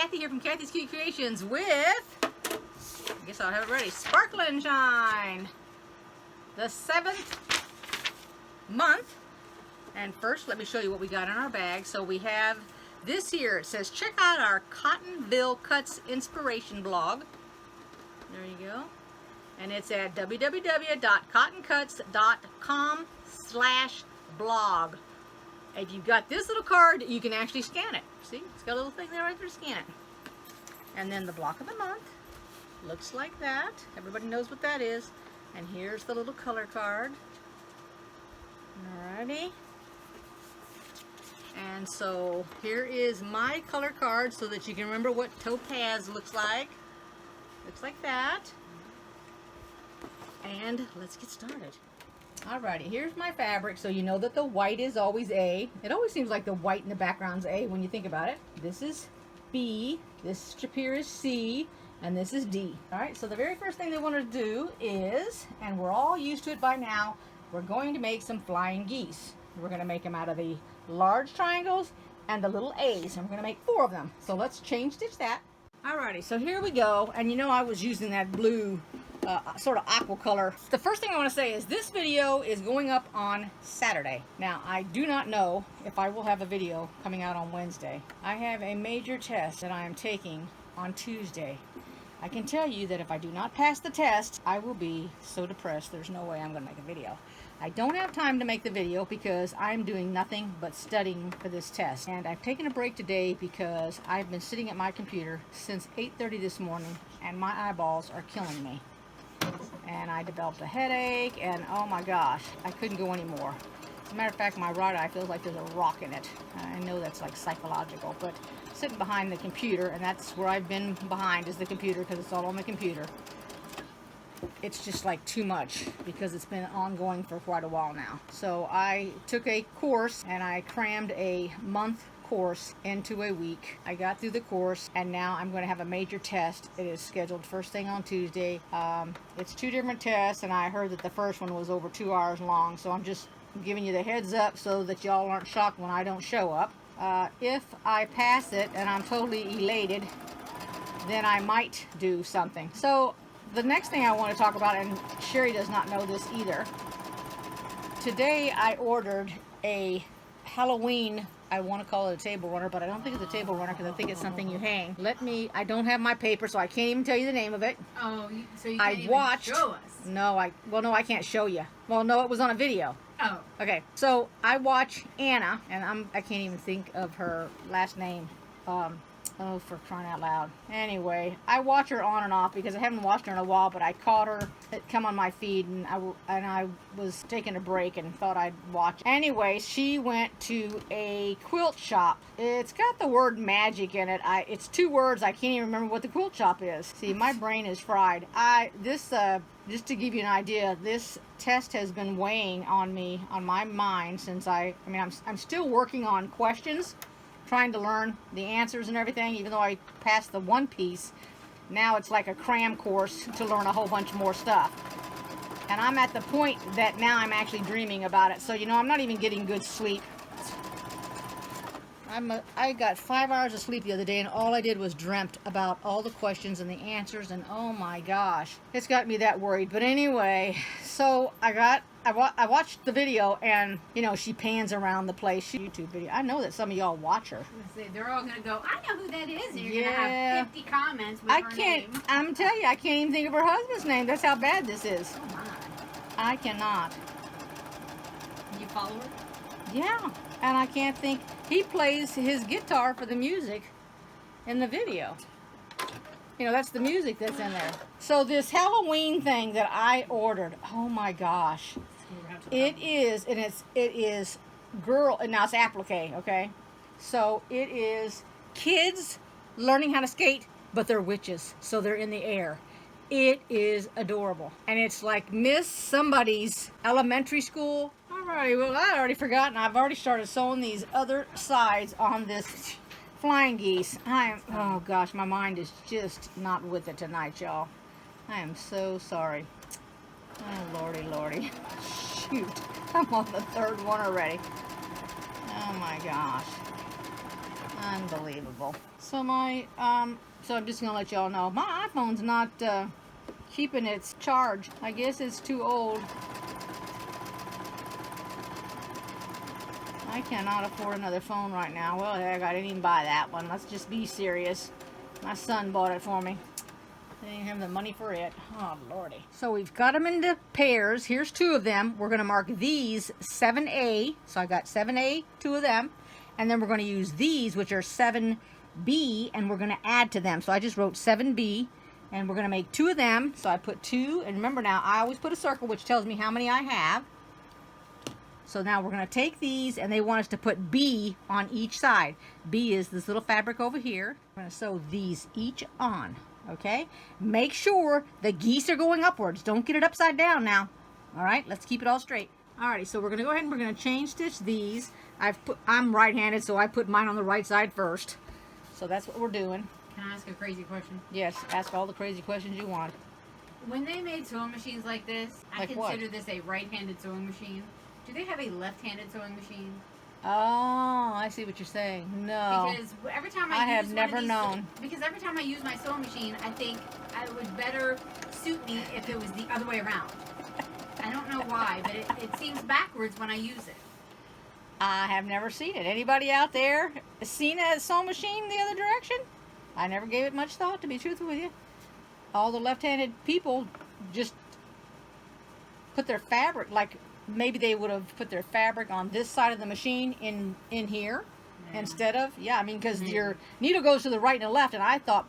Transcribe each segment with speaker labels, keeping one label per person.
Speaker 1: Kathy here from Kathy's Cute Creations with, I guess I'll have it ready, Sparkle and Shine. The 7th month. And first, let me show you what we got in our bag. So we have this here. It says, check out our Cottonville Cuts Inspiration blog. There you go. And it's at www.cottoncuts.com/blog. If you've got this little card, you can actually scan it. See, it's got a little thing there right there to scan it. And then the block of the month looks like that. Everybody knows what that is. And here's the little color card. Alrighty. And so here is my color card so that you can remember what Topaz looks like. Looks like that. And let's get started. Alrighty, here's my fabric, so you know that the white is always A. It always seems like the white in the background's A when you think about it. This is B, this strip here is C, and this is D. Alright, so the very first thing they want to do is, and we're all used to it by now, we're going to make some flying geese. We're going to make them out of the large triangles and the little A's, and we're going to make 4 of them. So let's chain stitch that. Alrighty, so here we go, and you know I was using that blue sort of aqua color. The first thing I want to say is this video is going up on Saturday. Now, I do not know if I will have a video coming out on Wednesday. I have a major test that I am taking on Tuesday. I can tell you that if I do not pass the test, I will be so depressed there's no way I'm going to make a video. I don't have time to make the video because I'm doing nothing but studying for this test. And I've taken a break today because I've been sitting at my computer since 8:30 this morning and my eyeballs are killing me. And I developed a headache and oh my gosh, I couldn't go anymore. As a matter of fact, my right eye feels like there's a rock in it. I know that's like psychological, but sitting behind the computer, and that's where I've been behind, is the computer, because it's all on the computer. It's just like too much because it's been ongoing for quite a while now. So I took a course and I crammed a month course into a week. I got through the course and now I'm going to have a major test. It is scheduled first thing on Tuesday. It's 2 different tests, and I heard that the first one was over 2 hours long, so I'm just giving you the heads up so that y'all aren't shocked when I don't show up. If I pass it and I'm totally elated, then I might do something. So the next thing I want to talk about, and Sherry does not know this either, today I ordered a Halloween, I want to call it a table runner, but I don't think it's a table runner because I think it's something you hang. I don't have my paper, so I can't even tell you the name of it.
Speaker 2: Oh, so you can't even show us?
Speaker 1: No, I can't show you. Well, no, it was on a video.
Speaker 2: Oh.
Speaker 1: Okay, so I watch Anna, and I can't even think of her last name. Oh, for crying out loud. Anyway, I watch her on and off because I haven't watched her in a while, but I caught her come on my feed, and I was taking a break and thought I'd watch. Anyway, she went to a quilt shop. It's got the word magic in it. It's 2 words. I can't even remember what the quilt shop is. See, my brain is fried. Just to give you an idea, this test has been weighing on me, on my mind, since I'm still working on questions, trying to learn the answers and everything, even though I passed the one piece. Now it's like a cram course to learn a whole bunch more stuff. And I'm at the point that now I'm actually dreaming about it. So, you know, I'm not even getting good sleep. I got 5 hours of sleep the other day, and all I did was dreamt about all the questions and the answers, and oh my gosh, it's got me that worried. But anyway, so I watched the video, and you know, she pans around the place. YouTube video. I know that some of y'all watch her.
Speaker 2: They're all gonna go, I know who that is, and you're gonna have 50 comments with her name.
Speaker 1: I'm telling you, I can't even think of her husband's name. That's how bad this is.
Speaker 2: Oh my.
Speaker 1: I cannot.
Speaker 2: You follow her?
Speaker 1: Yeah, and I can't think. He plays his guitar for the music in the video. You know, that's the music that's in there. So this Halloween thing that I ordered, oh my gosh. It is girl, and now it's applique, okay? So it is kids learning how to skate, but they're witches, so they're in the air. It is adorable. And it's like Miss Somebody's elementary school. Alrighty, well, I already forgotten. I've already started sewing these other sides on this flying geese. Oh gosh, my mind is just not with it tonight, y'all. I am so sorry. Oh, lordy. Shoot, I'm on the 3rd one already. Oh my gosh. Unbelievable. So so I'm just gonna let y'all know my iPhone's not keeping its charge. I guess it's too old. I cannot afford another phone right now. Well, heck, I didn't even buy that one. Let's just be serious. My son bought it for me. I didn't have the money for it. Oh, lordy. So we've got them into pairs. Here's 2 of them. We're going to mark these 7A. So I got 7A, 2 of them. And then we're going to use these, which are 7B, and we're going to add to them. So I just wrote 7B, and we're going to make 2 of them. So I put 2, and remember now, I always put a circle, which tells me how many I have. So now we're going to take these, and they want us to put B on each side. B is this little fabric over here. We're going to sew these each on, okay? Make sure the geese are going upwards. Don't get it upside down now. All right, let's keep it all straight. Alrighty, so we're going to go ahead and we're going to chain stitch these. I'm right-handed, so I put mine on the right side first. So that's what we're doing.
Speaker 2: Can I ask a crazy question?
Speaker 1: Yes, ask all the crazy questions you want.
Speaker 2: When they made sewing machines like this, I consider this a right-handed sewing machine. Do they have a left-handed sewing machine?
Speaker 1: Oh, I see what you're saying. No.
Speaker 2: Because every time
Speaker 1: I have never known.
Speaker 2: Because every time I use my sewing machine, I think it would better suit me if it was the other way around. I don't know why, but it seems backwards when I use it.
Speaker 1: I have never seen it. Anybody out there seen a sewing machine the other direction? I never gave it much thought, to be truthful with you. All the left-handed people just put their fabric, like maybe they would have put their fabric on this side of the machine in here instead of, I mean, because your needle goes to the right and the left, and I thought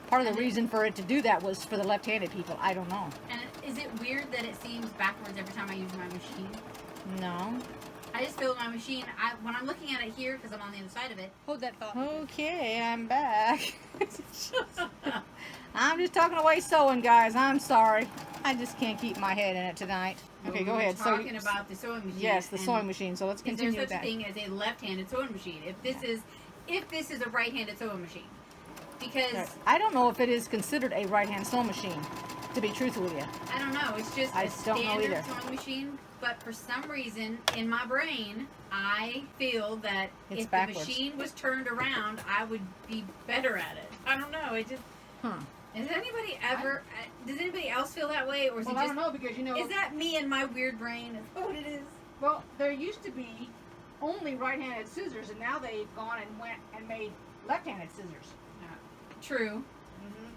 Speaker 1: part of the reason for it to do that was for the left-handed people. I don't know.
Speaker 2: And is it weird that it seems backwards every time I use my machine?
Speaker 1: No.
Speaker 2: I just feel my machine, when I'm looking at it here, because I'm on the other side of it.
Speaker 1: Hold that thought. Okay, I'm back. I'm just talking away sewing, guys. I'm sorry. I just can't keep my head in it tonight. Okay, go ahead.
Speaker 2: We're talking about the sewing machine.
Speaker 1: Yes, the sewing machine. So let's continue with that.
Speaker 2: Is there such a thing as a left-handed sewing machine? If this is a right-handed sewing machine, because
Speaker 1: I don't know if it is considered a right-hand sewing machine. To be truthful with you,
Speaker 2: I don't know. It's just a standard sewing machine. But for some reason, in my brain, I feel that
Speaker 1: it's
Speaker 2: if
Speaker 1: backwards.
Speaker 2: The machine was turned around, I would be better at it. I don't know. It just. Does anybody else feel that way, or is it just?
Speaker 1: I don't know, because
Speaker 2: is that me and my weird brain? Is that what it is?
Speaker 1: Well, there used to be only right-handed scissors, and now they've gone and went and made left-handed scissors.
Speaker 2: True.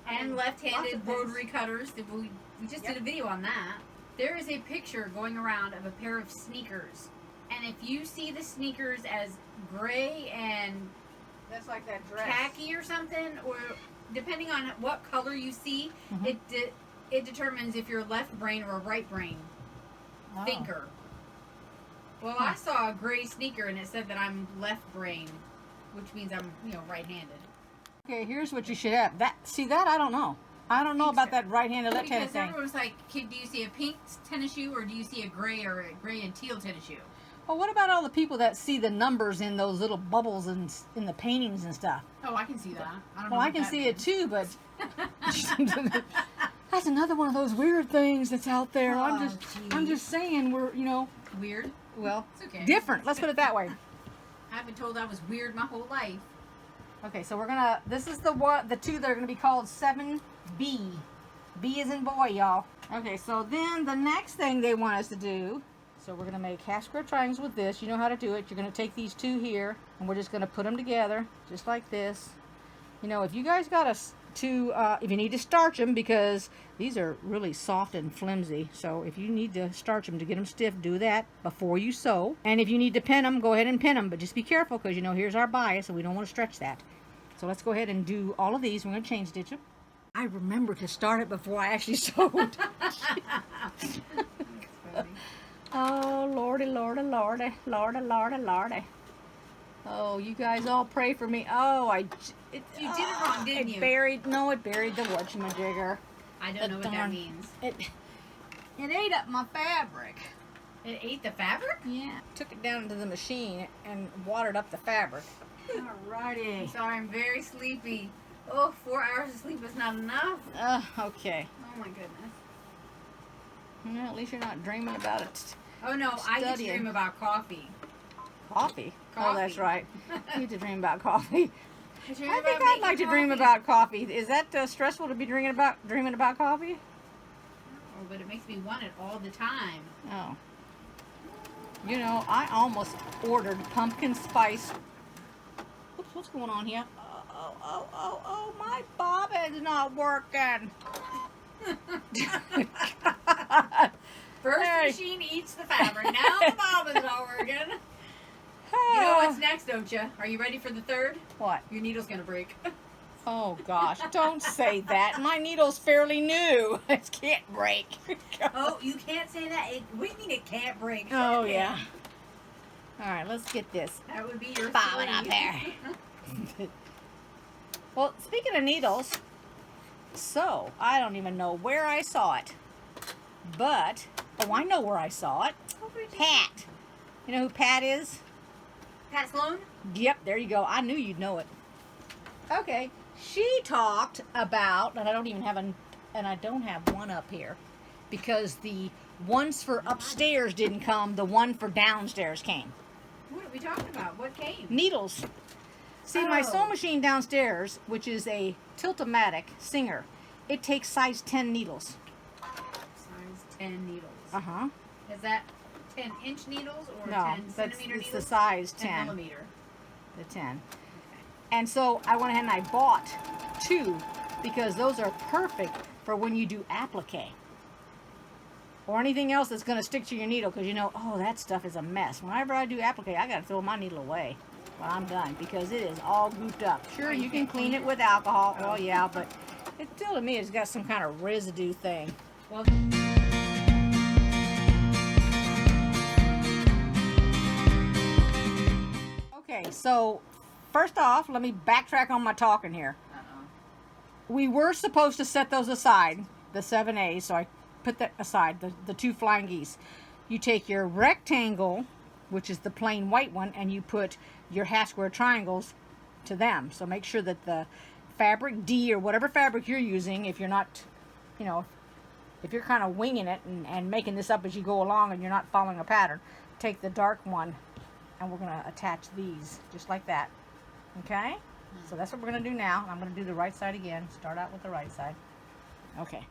Speaker 2: And left-handed rotary cutters. We just did a video on that. There is a picture going around of a pair of sneakers, and if you see the sneakers as gray and
Speaker 1: that's like that dress,
Speaker 2: khaki or something, or depending on what color you see, it determines if you're a left brain or a right brain thinker. Well, I saw a gray sneaker and it said that I'm left brain, which means I'm right-handed. Okay, here's what you should have. That I don't know. I don't know about that right-handed, left-handed thing. Because everyone was like, do you see a pink tennis shoe or do you see a gray and teal tennis shoe?
Speaker 1: Well, what about all the people that see the numbers in those little bubbles in the paintings and stuff?
Speaker 2: Oh, I can see that.
Speaker 1: I can see it too, but that's another one of those weird things that's out there. I'm just saying we're,
Speaker 2: weird.
Speaker 1: Well,
Speaker 2: it's okay.
Speaker 1: Different. Let's put it that way.
Speaker 2: I've been told I was weird my whole life.
Speaker 1: Okay, so this is the 2 that are gonna be called 7B. B is in boy, y'all. Okay, so then the next thing they want us to do, so we're gonna make half square triangles with this. You know how to do it. You're gonna take these 2 here, and we're just gonna put them together, just like this. If you guys got if you need to starch them, because these are really soft and flimsy, so if you need to starch them to get them stiff, do that before you sew. And if you need to pin them, go ahead and pin them, but just be careful, because here's our bias, and we don't want to stretch that. So let's go ahead and do all of these. We're going to chain stitch them. I remember to start it before I actually sewed. Oh, lordy, lordy, lordy, lordy, lordy, lordy. Oh, you guys all pray for me. Oh,
Speaker 2: you did it wrong, didn't you?
Speaker 1: It buried the whatchamajigger.
Speaker 2: I don't know what that means.
Speaker 1: It ate up my fabric.
Speaker 2: It ate the fabric?
Speaker 1: Yeah. Took it down into the machine and watered up the fabric. Alrighty.
Speaker 2: Sorry, I'm very sleepy. Oh, 4 hours of sleep is not enough.
Speaker 1: Okay.
Speaker 2: Oh my goodness.
Speaker 1: Well, at least you're not dreaming about it.
Speaker 2: Oh no, I just dream about coffee.
Speaker 1: Coffee? Oh,
Speaker 2: Coffee.
Speaker 1: that's right. You need to dream about coffee.
Speaker 2: I
Speaker 1: I think I'd like to dream about coffee. Is that stressful to be dreaming about coffee?
Speaker 2: Oh, but it makes me want it all the time.
Speaker 1: Oh. You know, I almost ordered pumpkin spice. Oops, what's going on here? Oh, my bobbin's not working.
Speaker 2: First
Speaker 1: Hey.
Speaker 2: machine eats the fabric. Now the bobbin's not working. You know what's next, don't you? Are you ready for the third?
Speaker 1: What?
Speaker 2: Your needle's gonna break.
Speaker 1: Oh gosh, don't say that. My needle's fairly new. It can't break.
Speaker 2: Oh, you can't say that. What do you mean it can't break?
Speaker 1: Oh yeah. All right, let's get this
Speaker 2: That would be your
Speaker 1: bobbin
Speaker 2: three.
Speaker 1: up there. Well, speaking of needles, so I don't even know where I saw it, but I know where I saw it. Pat. You know who Pat is?
Speaker 2: Pat Sloan?
Speaker 1: Yep, there you go. I knew you'd know it. Okay, she talked about, and I don't have one up here because the ones for upstairs didn't come. The one for downstairs came.
Speaker 2: What are we talking about? What came?
Speaker 1: Needles. See, my
Speaker 2: Oh.
Speaker 1: sewing machine downstairs, which is a Tilt-O-Matic Singer, it takes size 10 needles.
Speaker 2: Size 10 needles.
Speaker 1: Uh-huh.
Speaker 2: Is that 10-inch needles or
Speaker 1: No,
Speaker 2: 10
Speaker 1: it's
Speaker 2: centimeter
Speaker 1: the
Speaker 2: needles?
Speaker 1: size
Speaker 2: 10
Speaker 1: 10.
Speaker 2: millimeter.
Speaker 1: The 10. And so I went ahead and I bought 2 because those are perfect for when you do applique. Or anything else that's going to stick to your needle because you know, oh, that stuff is a mess. Whenever I do applique, I got to throw my needle away when I'm done because it is all gooped up. Sure, you can clean it with alcohol. Well, yeah, but it still to me it's got some kind of residue thing.
Speaker 2: Well,
Speaker 1: Okay, so first off, let me backtrack on my talking here. We were supposed to set those aside, the 7A's, so I put that aside, the 2 flying geese. You take your rectangle, which is the plain white one, and you put your half square triangles to them. So make sure that the fabric D or whatever fabric you're using, if you're not, you know, if you're kind of winging it and making this up as you go along and you're not following a pattern, take the dark one and we're going to attach these just like that. Okay? So that's what we're going to do now. I'm going to do the right side again. Start out with the right side. Okay.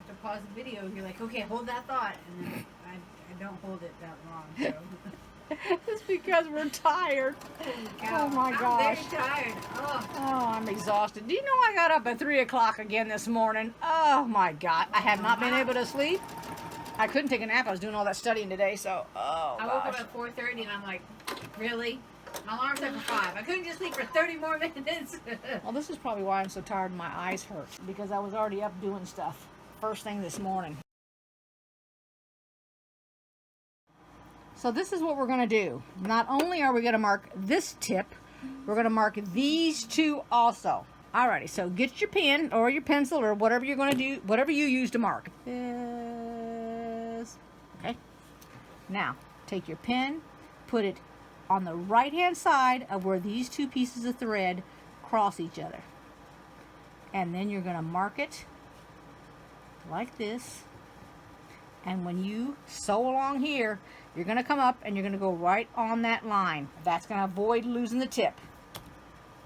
Speaker 2: to pause the video, you're like, okay, hold that thought. And then I don't hold it that long. So.
Speaker 1: It's because we're tired. Oh my gosh.
Speaker 2: I'm very tired. Oh.
Speaker 1: Oh, I'm exhausted. Do you know I got up at 3 o'clock again this morning? Oh my God. I have not been able to sleep. I couldn't take a nap. I was doing all that studying today, so, oh
Speaker 2: I woke up
Speaker 1: gosh.
Speaker 2: at 4:30 and I'm like, really? My alarm's set for 5. I couldn't just sleep for 30 more minutes.
Speaker 1: Well, this is probably why I'm so tired and my eyes hurt, because I was already up doing stuff first thing this morning. So this is what we're going to do. Not only are we going to mark this tip, we're going to mark these two also. Alrighty, so get your pen or your pencil or whatever you're going to do, whatever you use to mark. This. Okay. Now, take your pen, put it on the right-hand side of where these two pieces of thread cross each other. And then you're going to mark it like this. And when you sew along here, you're going to come up and you're going to go right on that line. That's going to avoid losing the tip.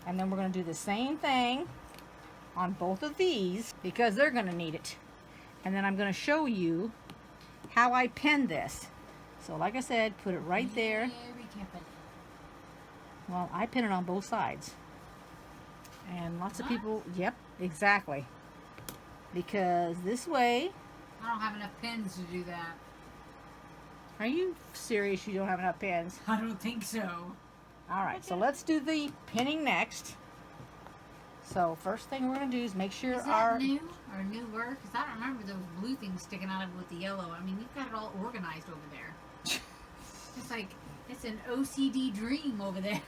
Speaker 1: And then we're going to do the same thing on both of these because they're going to need it. And then I'm going to show you how I pin this. So like I said, put it right there. Well, I pin it on both sides. And lots of people, yep, exactly. Because this way...
Speaker 2: I don't have enough pins to do that.
Speaker 1: Are you serious you don't have enough pins?
Speaker 2: I don't think so.
Speaker 1: Alright, so let's do the pinning next. So first thing we're going to do is make sure
Speaker 2: Is that new or newer? Because I don't remember those blue things sticking out of it with the yellow. I mean, you've got it all organized over there. It's like, it's an OCD dream over there.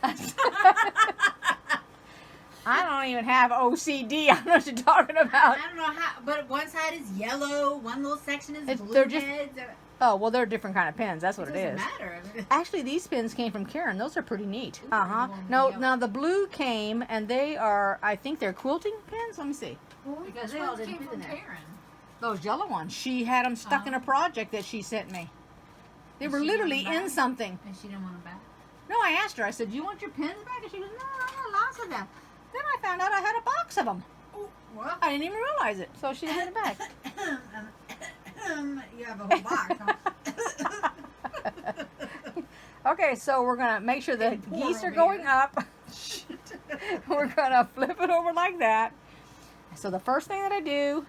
Speaker 1: I don't even have OCD. I don't know what you're talking about.
Speaker 2: I don't know how, but one side is yellow, one little section is blue
Speaker 1: they're just-
Speaker 2: heads.
Speaker 1: Oh, well, they're different kind of pins. That's what it
Speaker 2: doesn't
Speaker 1: is.
Speaker 2: matter.
Speaker 1: Actually, these pins came from Karen. Those are pretty neat.
Speaker 2: Ooh,
Speaker 1: Uh-huh.
Speaker 2: the one with
Speaker 1: No,
Speaker 2: the
Speaker 1: now the blue came, and they are, I think they're quilting pins. Let me see.
Speaker 2: Because
Speaker 1: they
Speaker 2: those
Speaker 1: all didn't
Speaker 2: came
Speaker 1: fit
Speaker 2: from
Speaker 1: in there.
Speaker 2: Karen.
Speaker 1: Those yellow ones. She had them stuck in a project that she sent me. They
Speaker 2: And
Speaker 1: were
Speaker 2: she didn't
Speaker 1: literally
Speaker 2: want 'em
Speaker 1: in
Speaker 2: back?
Speaker 1: something.
Speaker 2: And she didn't want them back.
Speaker 1: No, I asked her. I said, "Do you want your pens back?" And she goes, "No, I got lots of them." Then I found out I had a box of them.
Speaker 2: Oh, what?
Speaker 1: I didn't even realize it. So she sent it back.
Speaker 2: You have a whole box, huh?
Speaker 1: Okay, so we're gonna make sure the
Speaker 2: Getting poor
Speaker 1: geese are
Speaker 2: over
Speaker 1: going
Speaker 2: here.
Speaker 1: up. We're gonna flip it over like that. So the first thing that I do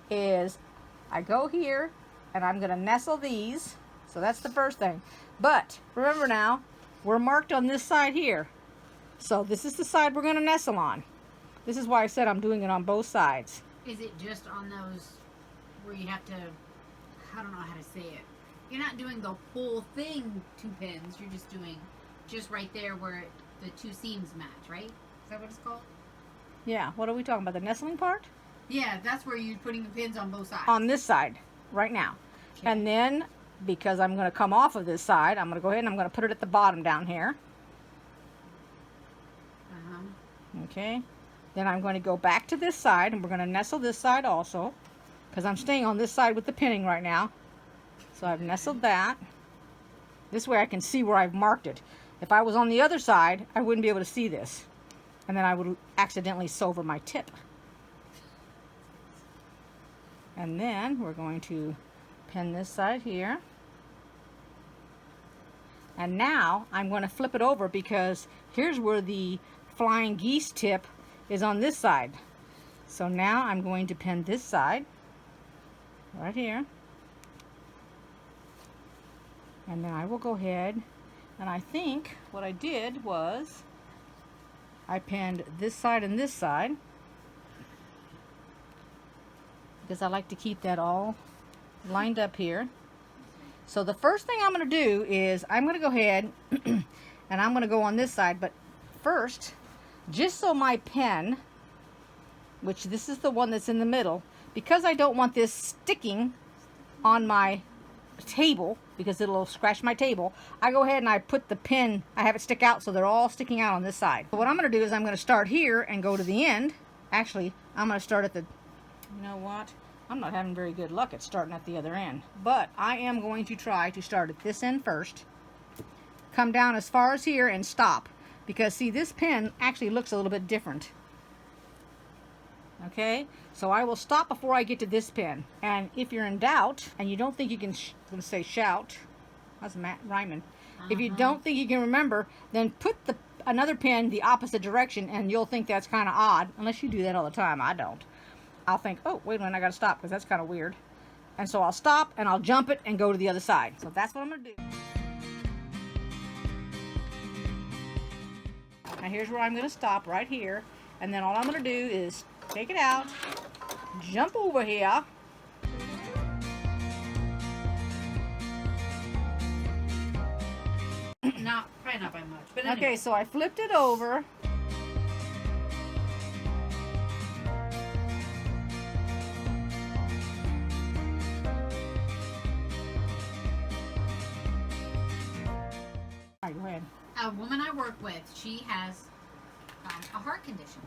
Speaker 1: is I go here and I'm gonna nestle these. So that's the first thing. But remember now, we're marked on this side here. So this is the side we're gonna nestle on. This is why I said I'm doing it on both sides.
Speaker 2: Is it just on those where you have to, I don't know how to say it. You're not doing the whole thing 2 pins. You're just doing just right there where the 2 seams match, right? Is that what it's called?
Speaker 1: Yeah, what are we talking about? The nestling part?
Speaker 2: Yeah, that's where you're putting the pins on both sides.
Speaker 1: On this side, right now.
Speaker 2: Okay.
Speaker 1: And then, because I'm gonna come off of this side, I'm gonna go ahead and I'm gonna put it at the bottom down here. Okay. Then I'm going to go back to this side and we're going to nestle this side also, because I'm staying on this side with the pinning right now. So I've nestled that. This way I can see where I've marked it. If I was on the other side, I wouldn't be able to see this. And then I would accidentally sew over my tip. And then we're going to pin this side here. And now I'm going to flip it over because here's where the flying geese tip is on this side. So now I'm going to pin this side right here. And then I will go ahead and I think what I did was I pinned this side and this side because I like to keep that all lined up here. So the first thing I'm going to do is I'm going to go ahead and I'm going to go on this side, but first, just so my pen, which this is the one that's in the middle, because I don't want this sticking on my table because it'll scratch my table, I go ahead and I put the pin, I have it stick out so they're all sticking out on this side. So what I'm going to do is I'm going to start here and go to the end. Actually, I'm going to start at the, you know what? I'm not having very good luck at starting at the other end, but I am going to try to start at this end first, come down as far as here and stop, because see, this pin actually looks a little bit different. Okay, so I will stop before I get to this pin, and if you're in doubt and you don't think you can I'm gonna say shout, that's Matt rhyming. If you don't think you can remember, then put another pin the opposite direction and you'll think that's kind of odd, unless you do that all the time. I don't. I'll think, oh, wait a minute, I gotta stop because that's kind of weird. And so I'll stop and I'll jump it and go to the other side. So that's what I'm gonna do. Now here's where I'm gonna stop right here. And then all I'm gonna do is take it out, jump over here.
Speaker 2: Probably not by much, but anyway.
Speaker 1: Okay, so I flipped it over. All right, go ahead.
Speaker 2: A woman I work with, she has a heart condition.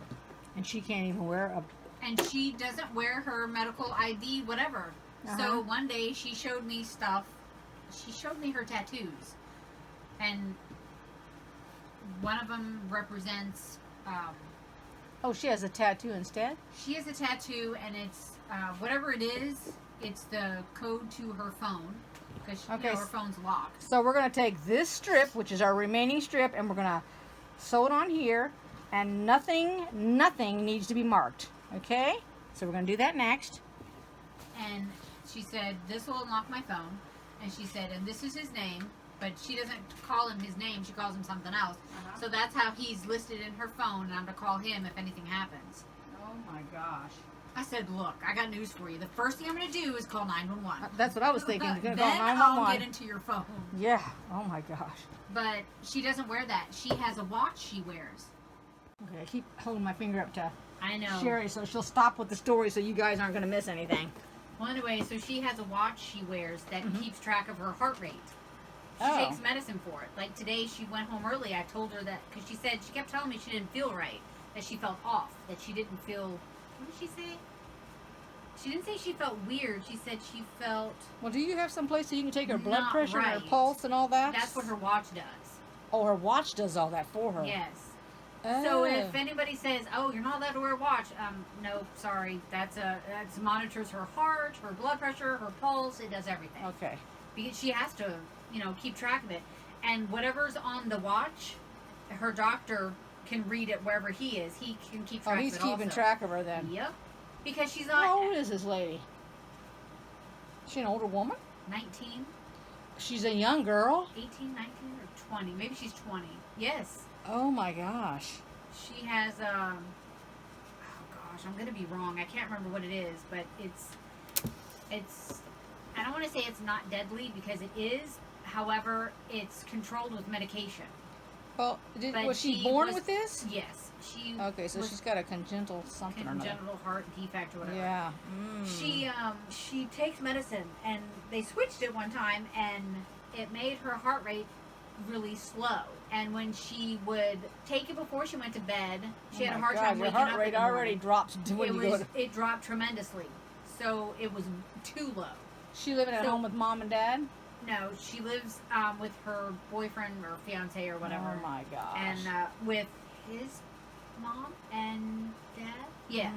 Speaker 1: And she can't even wear a...
Speaker 2: And she doesn't wear her medical ID, whatever. So one day she showed me stuff. She showed me her tattoos. And one of them represents...
Speaker 1: oh, she has a tattoo instead?
Speaker 2: She has a tattoo, and it's, whatever it is, it's the code to her phone. Because her phone's locked.
Speaker 1: So we're going to take this strip, which is our remaining strip, and we're going to sew it on here. And nothing needs to be marked. Okay? So we're going to do that next.
Speaker 2: And she said, this will unlock my phone. And she said, and this is his name. But she doesn't call him his name. She calls him something else. So that's how he's listed in her phone. And I'm to call him if anything happens.
Speaker 1: Oh my gosh.
Speaker 2: I said, look, I got news for you. The first thing I'm going to do is call 911.
Speaker 1: That's what I was thinking.
Speaker 2: Then
Speaker 1: call 911.
Speaker 2: I'll get into your phone.
Speaker 1: Yeah. Oh my gosh.
Speaker 2: But she doesn't wear that. She has a watch she wears.
Speaker 1: Okay, I keep holding my finger up to
Speaker 2: I know.
Speaker 1: Sherry so she'll stop with the story so you guys aren't going to miss anything.
Speaker 2: Well, anyway, so she has a watch she wears that keeps track of her heart rate. She
Speaker 1: Oh.
Speaker 2: takes medicine for it. Like today, she went home early. I told her that because she said she kept telling me she didn't feel right, that she felt off, that she didn't feel. What did she say? She didn't say she felt weird. She said she felt...
Speaker 1: Well, do you have some place so you can take her blood
Speaker 2: Not
Speaker 1: pressure and her
Speaker 2: right.
Speaker 1: pulse and all that?
Speaker 2: That's what her watch does.
Speaker 1: Oh, her watch does all that for her.
Speaker 2: Yes.
Speaker 1: Oh.
Speaker 2: So if anybody says, "Oh, you're not allowed to wear a watch," no, sorry. That's monitors her heart, her blood pressure, her pulse. It does everything.
Speaker 1: Okay.
Speaker 2: Because she has to, keep track of it. And whatever's on the watch, her doctor can read it wherever he is. He can keep track of it.
Speaker 1: Oh, he's keeping track of her then.
Speaker 2: Yep. Because she's not...
Speaker 1: How old is this lady? Is she an older woman?
Speaker 2: 19.
Speaker 1: She's a young girl?
Speaker 2: 18, 19, or 20. Maybe she's 20. Yes.
Speaker 1: Oh my gosh.
Speaker 2: She has, oh gosh, I'm going to be wrong. I can't remember what it is, but it's, I don't want to say it's not deadly because it is. However, it's controlled with medication.
Speaker 1: Well,
Speaker 2: But
Speaker 1: was she born with this?
Speaker 2: Yes. She
Speaker 1: Okay, so she's got a congenital something or another.
Speaker 2: congenital heart defect or whatever.
Speaker 1: Yeah.
Speaker 2: She takes medicine, and they switched it one time, and it made her heart rate really slow. And when she would take it before she went to bed, she had a hard time waking up.
Speaker 1: Your heart rate already dropped when you go to...
Speaker 2: It dropped tremendously, so it was too low.
Speaker 1: She living at home with mom and dad?
Speaker 2: No, she lives with her boyfriend or fiance or whatever.
Speaker 1: Oh my gosh.
Speaker 2: And with his mom and dad. Yeah,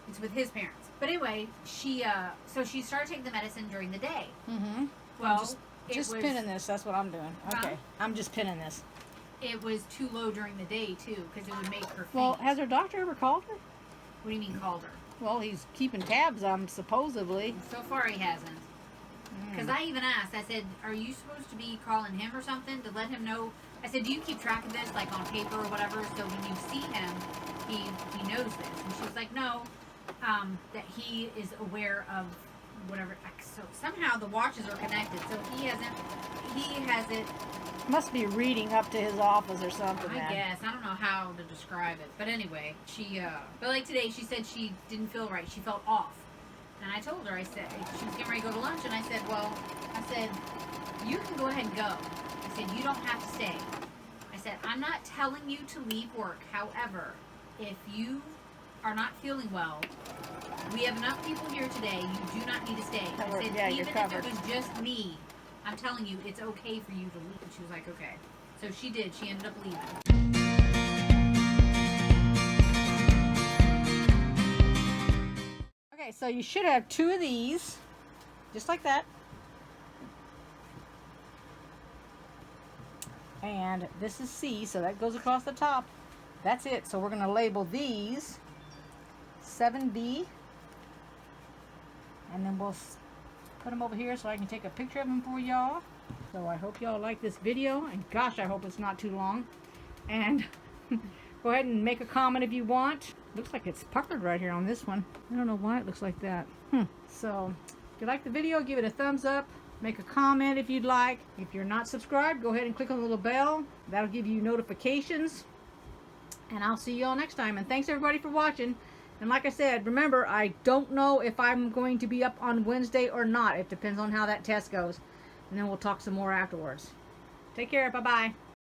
Speaker 2: it's with his parents. But anyway, so she started taking the medicine during the day.
Speaker 1: Mm-hmm.
Speaker 2: Well,
Speaker 1: just pinning this. That's what I'm doing. Okay, I'm just pinning this.
Speaker 2: It was too low during the day too, because it would make her faint.
Speaker 1: Well, has her doctor ever called her?
Speaker 2: What do you mean called her?
Speaker 1: Well, he's keeping tabs on supposedly.
Speaker 2: So far, he hasn't. Because I even asked, I said, "Are you supposed to be calling him or something to let him know?" I said, "Do you keep track of this, like on paper or whatever, so when you see him, he knows this?" And she was like, "No, that he is aware of whatever." So somehow the watches are connected, so he has it.
Speaker 1: Must be reading up to his office or something.
Speaker 2: I guess. I don't know how to describe it, but anyway, but like today, she said she didn't feel right. She felt off. And I told her, I said, she was getting ready to go to lunch, and I said, you can go ahead and go. I said, you don't have to stay. I said, I'm not telling you to leave work. However, if you are not feeling well, we have enough people here today. You do not need to stay. I said, even if it was just me, I'm telling you, it's okay for you to leave. And she was like, okay. So she did. She ended up leaving.
Speaker 1: Okay, so you should have 2 of these, just like that. And this is C, so that goes across the top. That's it. So we're going to label these 7D. And then we'll put them over here so I can take a picture of them for y'all. So I hope y'all like this video. And gosh, I hope it's not too long. And go ahead and make a comment if you want. Looks like it's puckered right here on this one. I don't know why it looks like that. So if you like the video, give it a thumbs up. Make a comment if you'd like. If you're not subscribed, go ahead and click on the little bell. That'll give you notifications. And I'll see you all next time. And thanks everybody for watching. And like I said, remember, I don't know if I'm going to be up on Wednesday or not. It depends on how that test goes. And then we'll talk some more afterwards. Take care. Bye-bye.